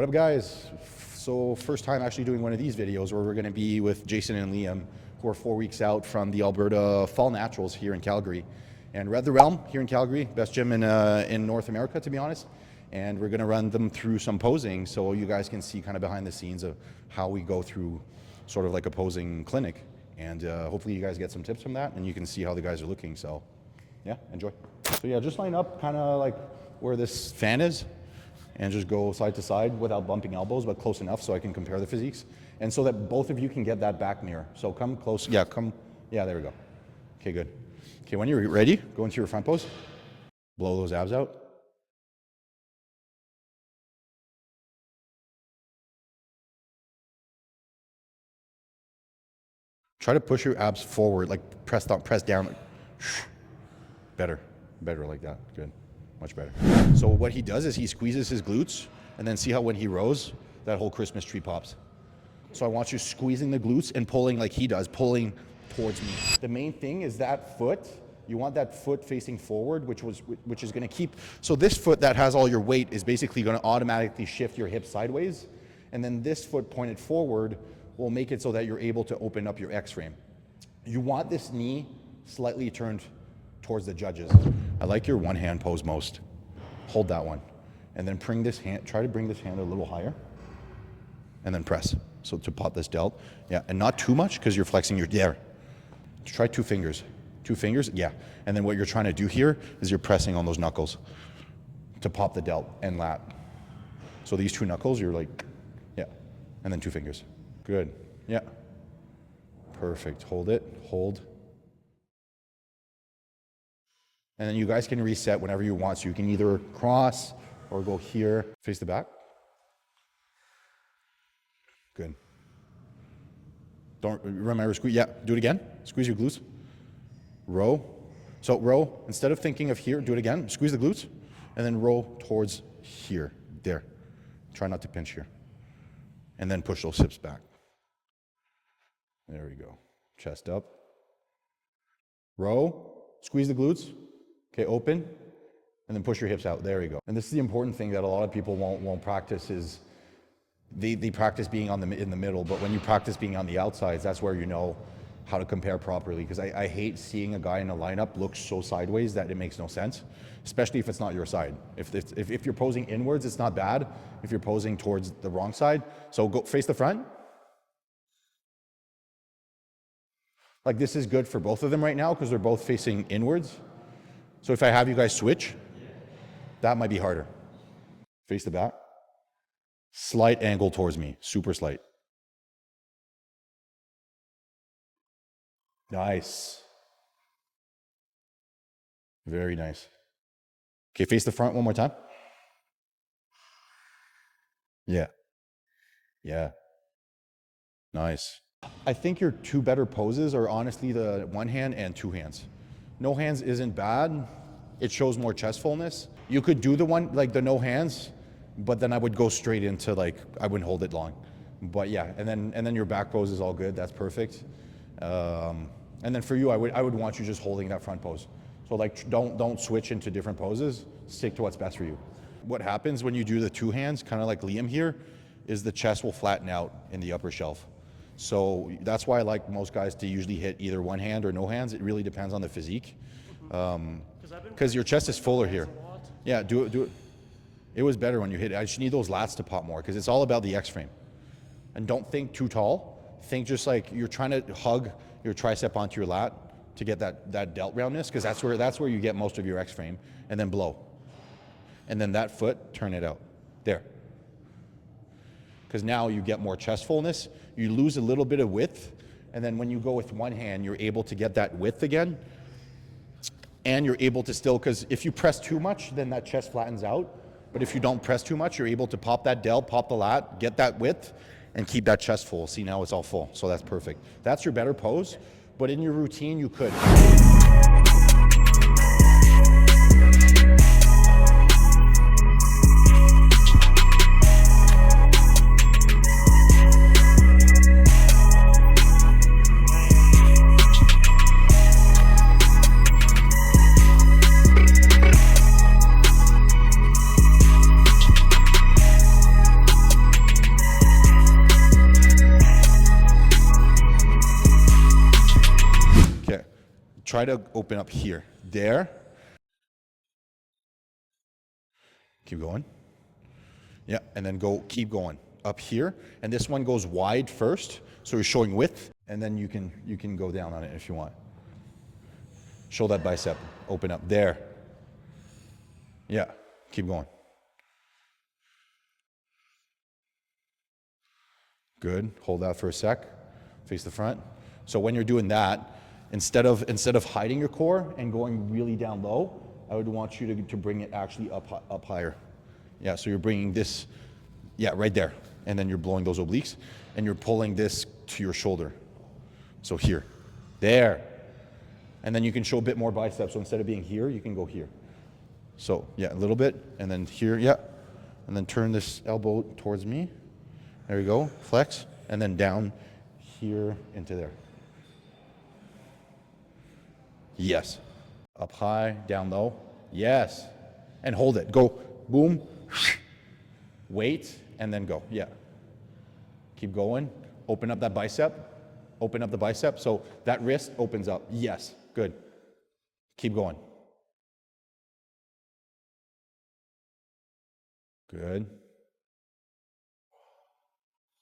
What up, guys? So first time actually doing one of these videos where we're going to be with Jason and Liam, who are 4 weeks out from the Alberta Fall Naturals here in Calgary. And we're at the Realm here in Calgary, best gym in North America, to be honest. And we're going to run them through some posing so you guys can see kind of behind the scenes of how we go through sort of like a posing clinic. And hopefully you guys get some tips from that and you can see how the guys are looking. So yeah, enjoy. So yeah, just line up kind of like where this fan is and just go side to side without bumping elbows, but close enough so I can compare the physiques. And so that both of you can get that back mirror. So come close. Yeah, come. Yeah, there we go. Okay, good. Okay, when you're ready, go into your front pose. Blow those abs out. Try to push your abs forward, like press down. Better like that. Good, much better. So what he does is he squeezes his glutes, and then see how when he rows, that whole Christmas tree pops. So I want you squeezing the glutes and pulling like he does, pulling towards me. The main thing is that foot. You want that foot facing forward, which is going to keep. So this foot that has all your weight is basically going to automatically shift your hips sideways, and then this foot pointed forward will make it so that you're able to open up your X-frame. You want this knee slightly turned towards the judges. I like your one hand pose most. Hold that one. And then bring this hand, try to bring this hand a little higher. And then press. So to pop this delt. Yeah, and not too much because you're flexing your, there. Try 2 fingers. 2 fingers, yeah. And then what you're trying to do here is you're pressing on those knuckles to pop the delt and lat. So these 2 knuckles, you're like, yeah. And then 2 fingers. Good, yeah. Perfect, hold it, hold. And then you guys can reset whenever you want. So you can either cross or go here. Face the back. Good. Don't remember, squeeze, yeah, do it again. Squeeze your glutes. Row. So row, instead of thinking of here, do it again. Squeeze the glutes and then row towards here, there. Try not to pinch here. And then push those hips back. There we go. Chest up. Row, squeeze the glutes. Okay, open, and then push your hips out. There you go. And this is the important thing that a lot of people won't practice is they practice being in the middle, but when you practice being on the outsides, that's where you know how to compare properly. Because I hate seeing a guy in a lineup look so sideways that it makes no sense, especially if it's not your side. If you're posing inwards, it's not bad. If you're posing towards the wrong side, so go face the front. Like this is good for both of them right now because they're both facing inwards. So if I have you guys switch, that might be harder. Face the back. Slight angle towards me, super slight. Nice. Very nice. Okay, face the front one more time. Yeah. Yeah. Nice. I think your 2 better poses are honestly the one hand and 2 hands. No hands isn't bad. It shows more chest fullness. You could do the one, like the no hands, but then I would go straight into like, I wouldn't hold it long. But yeah, and then your back pose is all good. That's perfect. And then for you, I would want you just holding that front pose. So like, don't switch into different poses. Stick to what's best for you. What happens when you do the 2 hands, kind of like Liam here, is the chest will flatten out in the upper shelf. So that's why I like most guys to usually hit either one hand or no hands. It really depends on the physique. Because your chest is fuller here. Yeah, do it. It was better when you hit it. I just need those lats to pop more because it's all about the X-frame. And don't think too tall. Think just like you're trying to hug your tricep onto your lat to get that delt roundness because that's where you get most of your X-frame. And then blow. And then that foot, turn it out. There. Because now you get more chest fullness, you lose a little bit of width, and then when you go with one hand, you're able to get that width again, and you're able to still, because if you press too much, then that chest flattens out, but if you don't press too much, you're able to pop that delt, pop the lat, get that width, and keep that chest full. See, now it's all full, so that's perfect. That's your better pose, but in your routine, you could. try to open up here. There. Keep going. Yeah, and then keep going up here. And this one goes wide first, so you're showing width, and then you can go down on it if you want. Show that bicep. Open up. There. Yeah, keep going. Good. Hold that for a sec. Face the front. So when you're doing that, instead of hiding your core and going really down low, I would want you to bring it actually up higher. Yeah, so you're bringing this, yeah, right there. And then you're blowing those obliques, and you're pulling this to your shoulder. So here. There. And then you can show a bit more biceps. So instead of being here, you can go here. So, yeah, a little bit. And then here, yeah. And then turn this elbow towards me. There you go. Flex. And then down here into there. Yes. Up high, down low. Yes. And hold it. Go. Boom. Wait. And then go. Yeah. Keep going. Open up that bicep. Open up the bicep. So that wrist opens up. Yes. Good. Keep going. Good.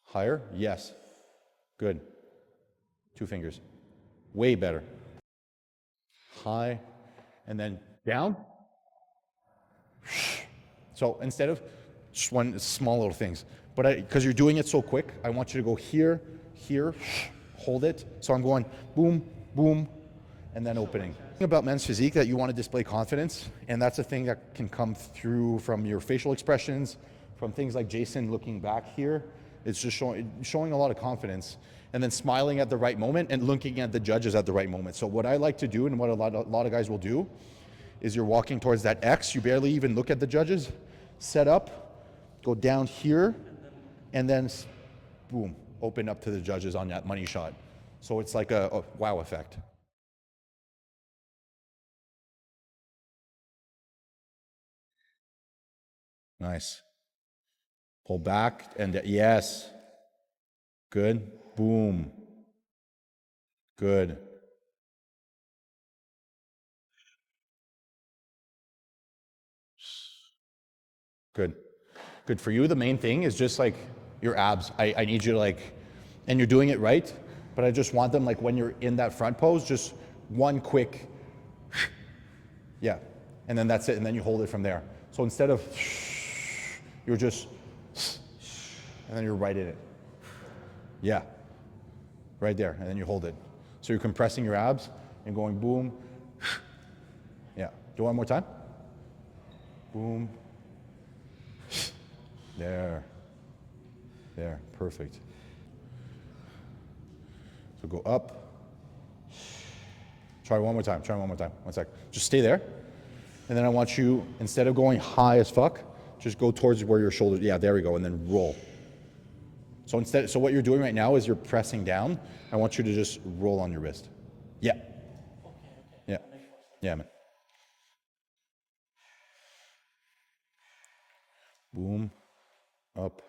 Higher. Yes. Good. 2 fingers. Way better. High. And then down. So instead of just one small little things, but because you're doing it so quick, I want you to go here, here, hold it. So I'm going boom, boom, and then opening. About men's physique, that you want to display confidence, and that's a thing that can come through from your facial expressions, from things like Jason looking back here. It's just showing a lot of confidence, and then smiling at the right moment and looking at the judges at the right moment. So what I like to do, and what a lot of guys will do, is you're walking towards that X, you barely even look at the judges, set up, go down here, and then boom, open up to the judges on that money shot. So it's like a wow effect. Nice. Pull back, and yes. Good. Boom. Good. Good. Good. For you, the main thing is just like your abs. I need you to like, and you're doing it right, but I just want them like when you're in that front pose, just one quick, yeah. And then that's it, and then you hold it from there. So instead of, you're just, and then you're right in it. Yeah. Right there, and then you hold it. So you're compressing your abs and going boom. Yeah. Do one more time. Boom. There. There. Perfect. So go up. Try one more time. Try one more time. 1 sec. Just stay there. And then I want you, instead of going high as fuck, just go towards where your shoulders, yeah, there we go, and then roll. So so what you're doing right now is you're pressing down. I want you to just roll on your wrist. Yeah. Okay. Yeah. Yeah, man. Boom, up,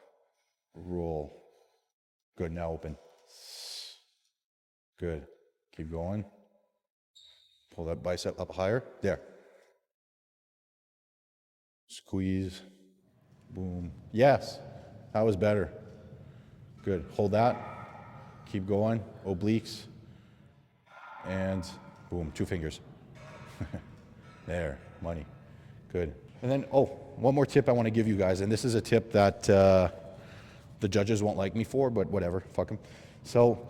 roll. Good, now open. Good. Keep going. Pull that bicep up higher. There. Squeeze. Boom. Yes, that was better. Good. Hold that. Keep going. Obliques. And boom, 2 fingers. There, money. Good. And then, one more tip I want to give you guys, and this is a tip that the judges won't like me for, but whatever, fuck them. So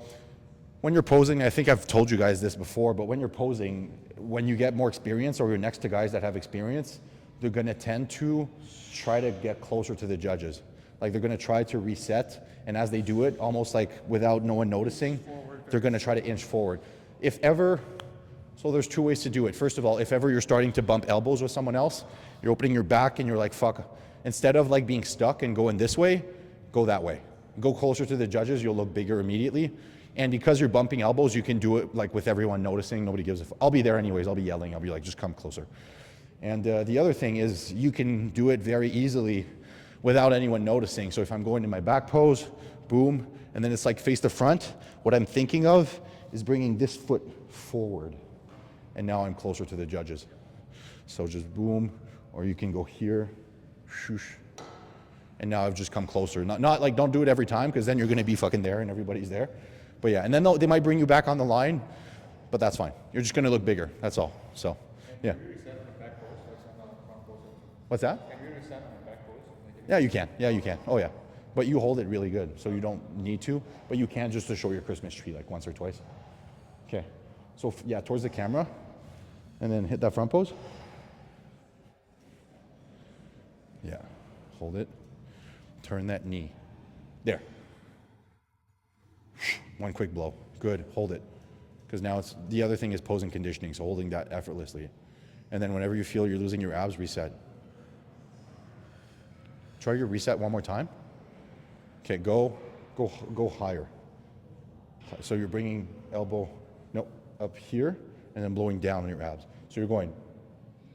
when you're posing, I think I've told you guys this before, but when you're posing, when you get more experience or you're next to guys that have experience, they're going to tend to try to get closer to the judges. Like they're going to try to reset, and as they do it, almost like without no one noticing, they're going to try to inch forward. If ever, so there's 2 ways to do it. First of all, if ever you're starting to bump elbows with someone else, you're opening your back and you're like, fuck, instead of like being stuck and going this way, go that way. Go closer to the judges, you'll look bigger immediately. And because you're bumping elbows, you can do it like with everyone noticing, nobody gives a fuck. I'll be there anyways, I'll be yelling, I'll be like, just come closer. And the other thing is you can do it very easily without anyone noticing. So if I'm going to my back pose, boom, and then it's like face to front, what I'm thinking of is bringing this foot forward. and now I'm closer to the judges. So just boom, or you can go here, shoosh, and now I've just come closer. Not like, don't do it every time, because then you're gonna be fucking there and everybody's there. But yeah, and then they might bring you back on the line, but that's fine. You're just gonna look bigger, that's all. So, yeah. Can you reset on the back post, like on the front post? What's that? Can you reset on the back post? Yeah, you can. Yeah, you can. Oh yeah. But you hold it really good, so you don't need to, but you can just to show your Christmas tree like once or twice. Okay. So yeah, towards the camera, and then hit that front pose. Yeah, hold it. Turn that knee. There. One quick blow. Good, hold it. Because now it's, the other thing is posing conditioning, so holding that effortlessly. And then whenever you feel you're losing your abs, reset. Try your reset one more time. Okay, go higher. So you're bringing elbow, up here, and then blowing down on your abs. So you're going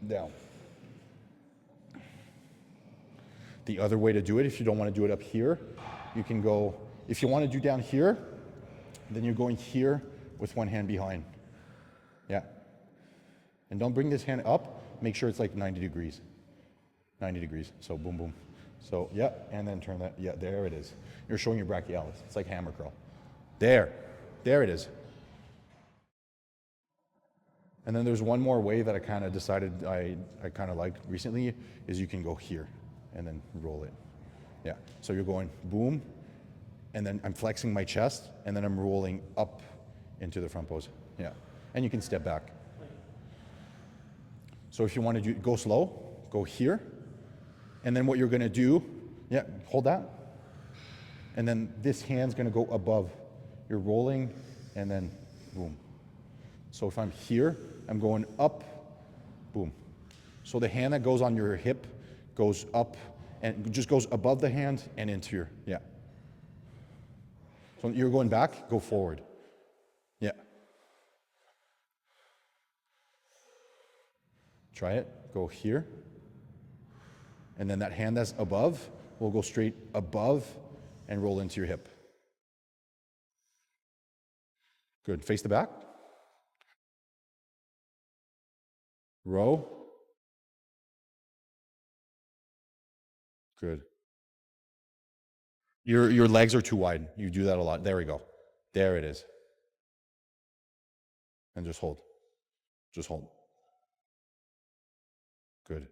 down. The other way to do it, if you don't want to do it up here, you can go, if you want to do down here, then you're going here with one hand behind. Yeah. And don't bring this hand up, make sure it's like 90 degrees. 90 degrees, so boom, boom. So, yeah, and then turn that, yeah, there it is. You're showing your brachialis. It's like hammer curl. There it is. And then there's one more way that I kind of decided I kind of liked recently, is you can go here and then roll it. Yeah, so you're going boom, and then I'm flexing my chest, and then I'm rolling up into the front pose. Yeah, and you can step back. So if you want to go slow, go here, and then what you're gonna do, yeah, hold that, and then this hand's gonna go above. You're rolling, and then boom. So if I'm here, I'm going up, boom. So the hand that goes on your hip goes up and just goes above the hand and into your, yeah. So you're going back, go forward. Yeah. Try it, go here. And then that hand that's above will go straight above and roll into your hip. Good, face the back. Row. Good. Your legs are too wide. You do that a lot. There we go. There it is. And just hold. Just hold. Good.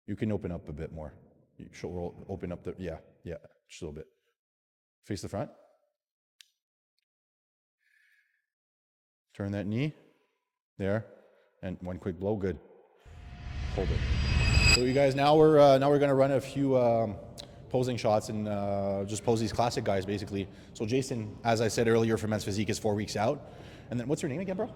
You can open up a bit more. You should open up the, yeah, just a little bit. Face the front. Turn that knee. There. And one quick blow. Good. Hold it. So you guys, now we're gonna run a few posing shots and just pose these classic guys basically. So Jason, as I said earlier, for Men's Physique is 4 weeks out. And then what's your name again, bro?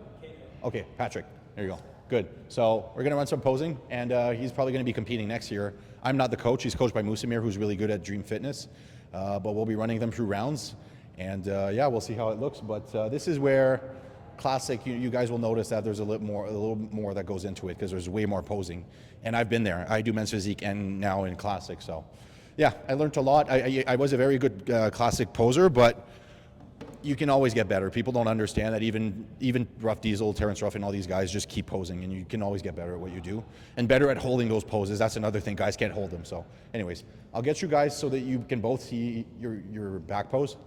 Okay, Patrick. There you go. Good. So we're gonna run some posing, and he's probably gonna be competing next year. I'm not the coach. He's coached by Musamir, who's really good at Dream Fitness. But we'll be running them through rounds, and yeah, we'll see how it looks. But this is where classic, you guys will notice that there's a little more that goes into it, because there's way more posing. And I've been there. I do Men's Physique and now in classic. So yeah, I learned a lot. I was a very good classic poser, but you can always get better. People don't understand that even Rough Diesel, Terrence Ruff, and all these guys just keep posing, and you can always get better at what you do. And better at holding those poses. That's another thing. Guys can't hold them. So anyways, I'll get you guys so that you can both see your back pose,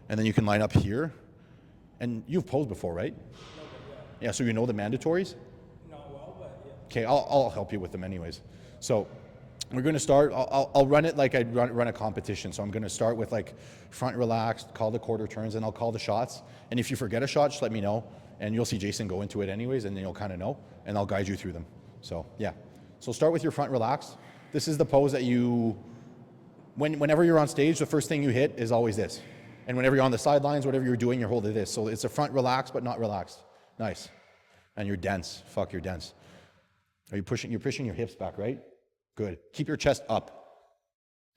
and then you can line up here. And you've posed before, right? No, yeah, so you know the mandatories? Not well, but yeah. Okay, I'll help you with them anyways. So we're going to start, I'll run it like I'd run a competition. So I'm going to start with like front relaxed, call the quarter turns, and I'll call the shots. And if you forget a shot, just let me know. And you'll see Jason go into it anyways, and then you'll kind of know, and I'll guide you through them. So yeah. So start with your front relaxed. This is the pose that whenever you're on stage, the first thing you hit is always this. And whenever you're on the sidelines, whatever you're doing, you're holding this. So it's a front relaxed, but not relaxed. Nice. And you're dense. Fuck, you're dense. You're pushing your hips back, right? Good. Keep your chest up.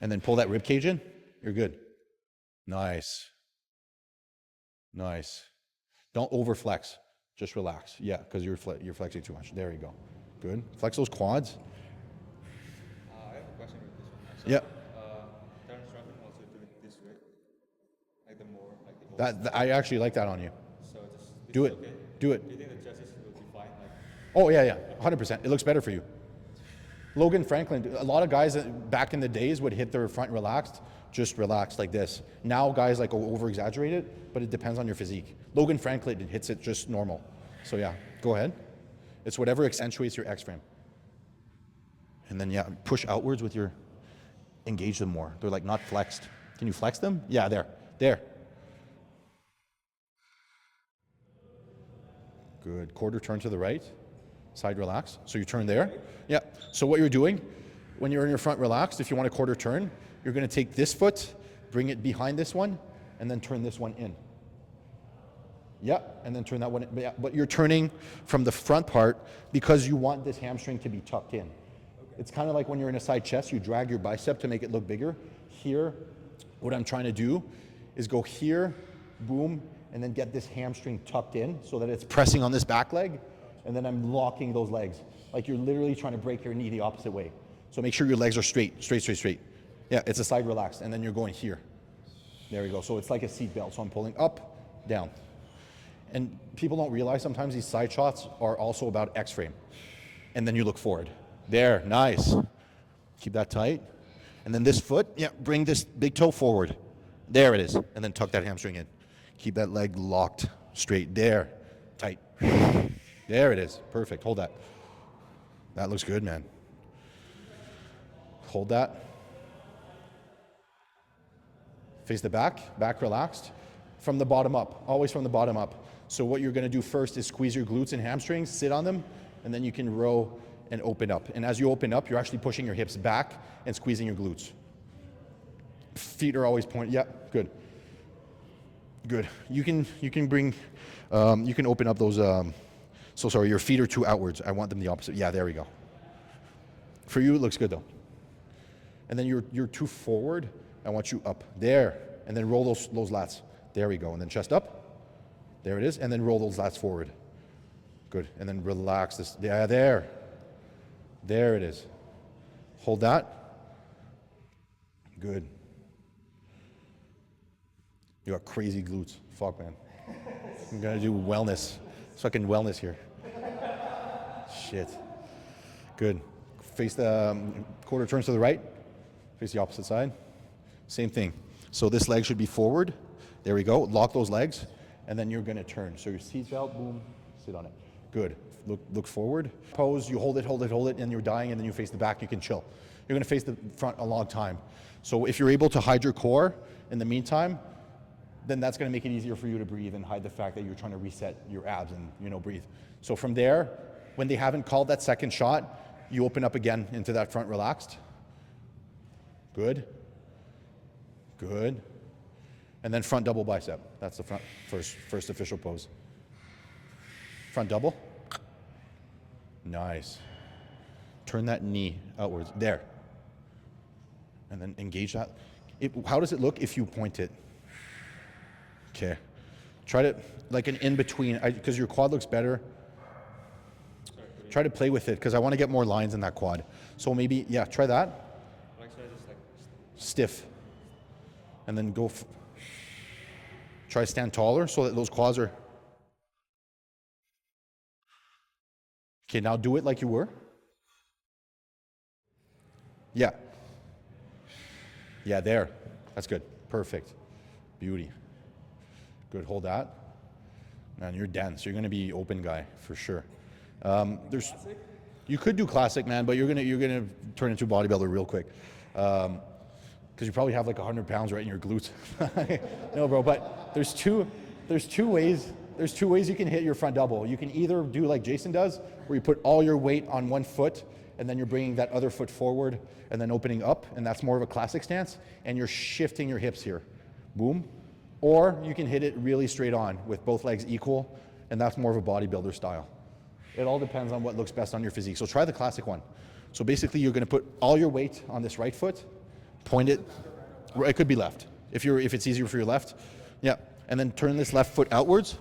And then pull that rib cage in. You're good. Nice. Nice. Don't overflex. Just relax. Yeah, because you're flexing too much. There you go. Good. Flex those quads. I have a question with this one. Yeah. Terrence Ruff also do it this way. Like the more, like the I actually like that on you. So just Do it. okay? Do it. Do you think the judges will define like Oh, yeah, 100%. It looks better for you. Logan Franklin, a lot of guys back in the days would hit their front relaxed, just relaxed like this. Now guys like over exaggerate it, but it depends on your physique. Logan Franklin hits it just normal. So yeah, go ahead. It's whatever accentuates your X frame. And then yeah, push outwards with your, engage them more. They're like not flexed. Can you flex them? Yeah, there. Good, quarter turn to the right. Side relax. So you turn there. Yeah. So what you're doing when you're in your front relaxed, if you want a quarter turn, you're going to take this foot, bring it behind this one, and then turn this one in. Yeah. And then turn that one in. Yeah. But you're turning from the front part because you want this hamstring to be tucked in. It's kind of like when you're in a side chest, you drag your bicep to make it look bigger. Here, what I'm trying to do is go here, boom, and then get this hamstring tucked in so that it's pressing on this back leg. And then I'm locking those legs. Like you're literally trying to break your knee the opposite way. So make sure your legs are straight. Yeah, it's a side relaxed, and then you're going here. There we go. So it's like a seat belt. So I'm pulling up, down. And people don't realize sometimes these side shots are also about X frame. And then you look forward. There, nice. Keep that tight. And then this foot, yeah, bring this big toe forward. There it is. And then tuck that hamstring in. Keep that leg locked straight. There, tight. There it is. Perfect. Hold that. That looks good, man. Hold that. Face the back relaxed. From the bottom up, always from the bottom up. So what you're gonna do first is squeeze your glutes and hamstrings, sit on them, and then you can row and open up. And as you open up, you're actually pushing your hips back and squeezing your glutes. Feet are always pointed. Yeah, good. Good. You can bring, you can open up those, so sorry, your feet are too outwards. I want them the opposite. Yeah, there we go. For you, it looks good though. And then you're too forward. I want you up. There. And then roll those lats. There we go. And then chest up. There it is. And then roll those lats forward. Good. And then relax this. Yeah, there. There it is. Hold that. Good. You got crazy glutes. Fuck, man. I'm gonna do wellness. It's fucking wellness here. Shit. Good. Face the quarter turns to the right. Face the opposite side. Same thing. So this leg should be forward. There we go. Lock those legs. And then you're gonna turn. So your seat belt, boom, sit on it. Good. Look forward. Pose, you hold it, and you're dying, and then you face the back, you can chill. You're gonna face the front a long time. So if you're able to hide your core in the meantime, then that's gonna make it easier for you to breathe and hide the fact that you're trying to reset your abs and breathe. So from there, when they haven't called that second shot, you open up again into that front relaxed. Good. Good. And then front double bicep. That's the front first official pose. Front double. Nice. Turn that knee outwards. There. And then engage that. How does it look if you point it? Okay. Try to, like an in-between, because your quad looks better. Try to play with it, because I want to get more lines in that quad. So maybe, yeah, try that. Like, so I just like Stiff. And then go, try to stand taller so that those quads are. Okay, now do it like you were. Yeah. Yeah, there. That's good. Perfect. Beauty. Good, hold that. Man, you're dense. You're gonna be open guy for sure. You could do classic, man, but you're gonna turn into a bodybuilder real quick. Because you probably have like 100 pounds right in your glutes. No, bro, but there's two ways you can hit your front double. You can either do like Jason does, where you put all your weight on one foot, and then you're bringing that other foot forward, and then opening up, and that's more of a classic stance, and you're shifting your hips here. Boom. Or you can hit it really straight on with both legs equal, and that's more of a bodybuilder style. It all depends on what looks best on your physique. So try the classic one. So basically you're gonna put all your weight on this right foot, point it, it could be left. If it's easier for your left, yeah. And then turn this left foot outwards,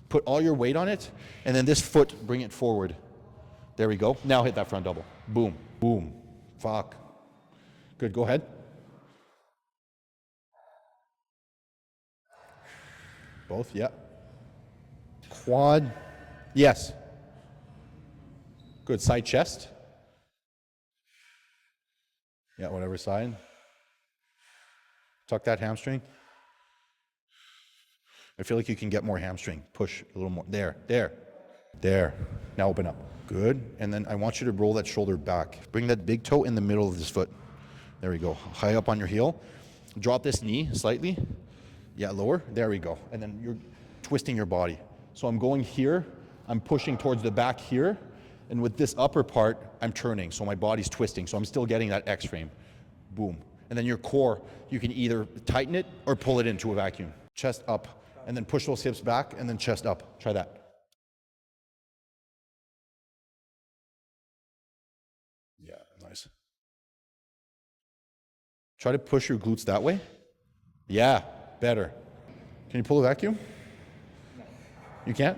put all your weight on it, and then this foot, bring it forward. There we go. Now hit that front double. Boom, boom, fuck. Good, go ahead. Both, yeah. Quad, yes. Good. Side chest. Yeah, whatever side. Tuck that hamstring. I feel like you can get more hamstring. Push a little more. There. Now open up. Good. And then I want you to roll that shoulder back. Bring that big toe in the middle of this foot. There we go. High up on your heel. Drop this knee slightly. Yeah, lower. There we go. And then you're twisting your body. So I'm going here. I'm pushing towards the back here. And with this upper part, I'm turning. So my body's twisting. So I'm still getting that X frame. Boom. And then your core, you can either tighten it or pull it into a vacuum. Chest up. And then push those hips back and then chest up. Try that. Yeah, nice. Try to push your glutes that way. Yeah, better. Can you pull a vacuum? No. You can't?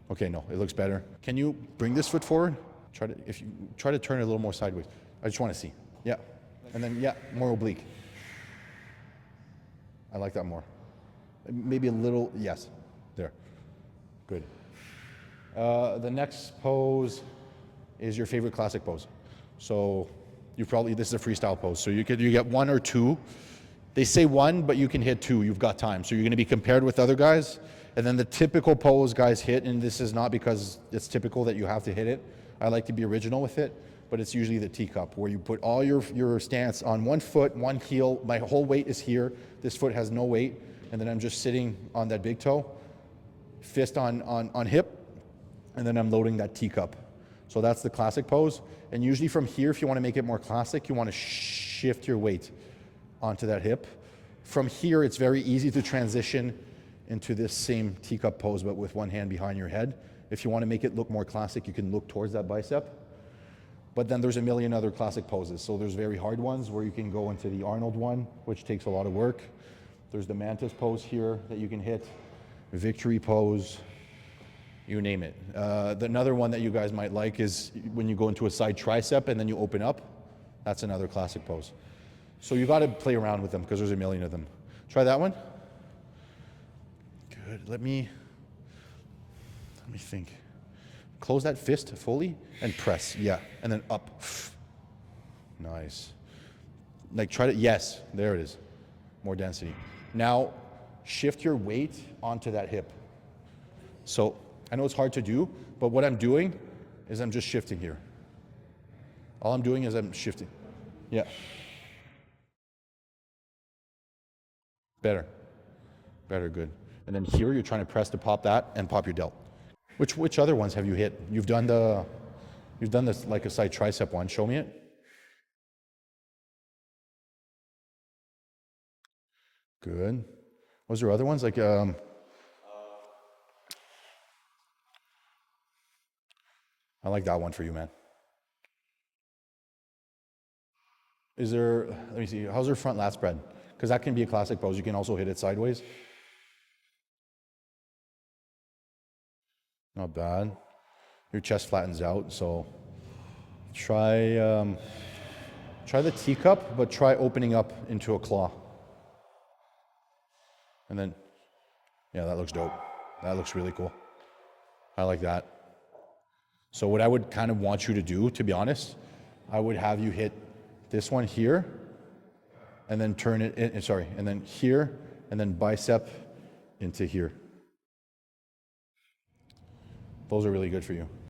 Okay, no, it looks better. Can you bring this foot forward? Try to turn it a little more sideways. I just want to see. Yeah. And then yeah, more oblique. I like that more. Maybe a little, yes. There. Good. The next pose is your favorite classic pose. So this is a freestyle pose. So you get one or two. They say one, but you can hit two. You've got time. So you're going to be compared with other guys. And then the typical pose guys hit, and this is not because it's typical that you have to hit it. I like to be original with it, but it's usually the teacup, where you put all your stance on one foot, one heel. My whole weight is here. This foot has no weight. And then I'm just sitting on that big toe, fist on hip, and then I'm loading that teacup. So that's the classic pose. And usually from here, if you want to make it more classic, you want to shift your weight onto that hip. From here, it's very easy to transition into this same teacup pose, but with one hand behind your head. If you want to make it look more classic, you can look towards that bicep. But then there's a million other classic poses. So there's very hard ones where you can go into the Arnold one, which takes a lot of work. There's the mantis pose here that you can hit, victory pose, you name it. Another one that you guys might like is when you go into a side tricep and then you open up. That's another classic pose. So you got to play around with them because there's a million of them. Try that one. Good. Let me think. Close that fist fully and press. Yeah. And then up. Nice. Like try to, yes, there it is. More density. Now shift your weight onto that hip. So I know it's hard to do, but what I'm doing is I'm just shifting here. All I'm doing is I'm shifting. Yeah. Better, good. And then here you're trying to press to pop that and pop your delt. Which other ones have you hit? You've done this like a side tricep one. Show me it. Good. Was there other ones like I like that one for you, man. Let me see, how's your front lat spread? Because that can be a classic pose. You can also hit it sideways. Not bad. Your chest flattens out, so try the teacup, but try opening up into a claw. And then, yeah, that looks dope. That looks really cool. I like that. So what I would kind of want you to do, to be honest, I would have you hit this one here, and then turn it in, and then here, and then bicep into here. Those are really good for you.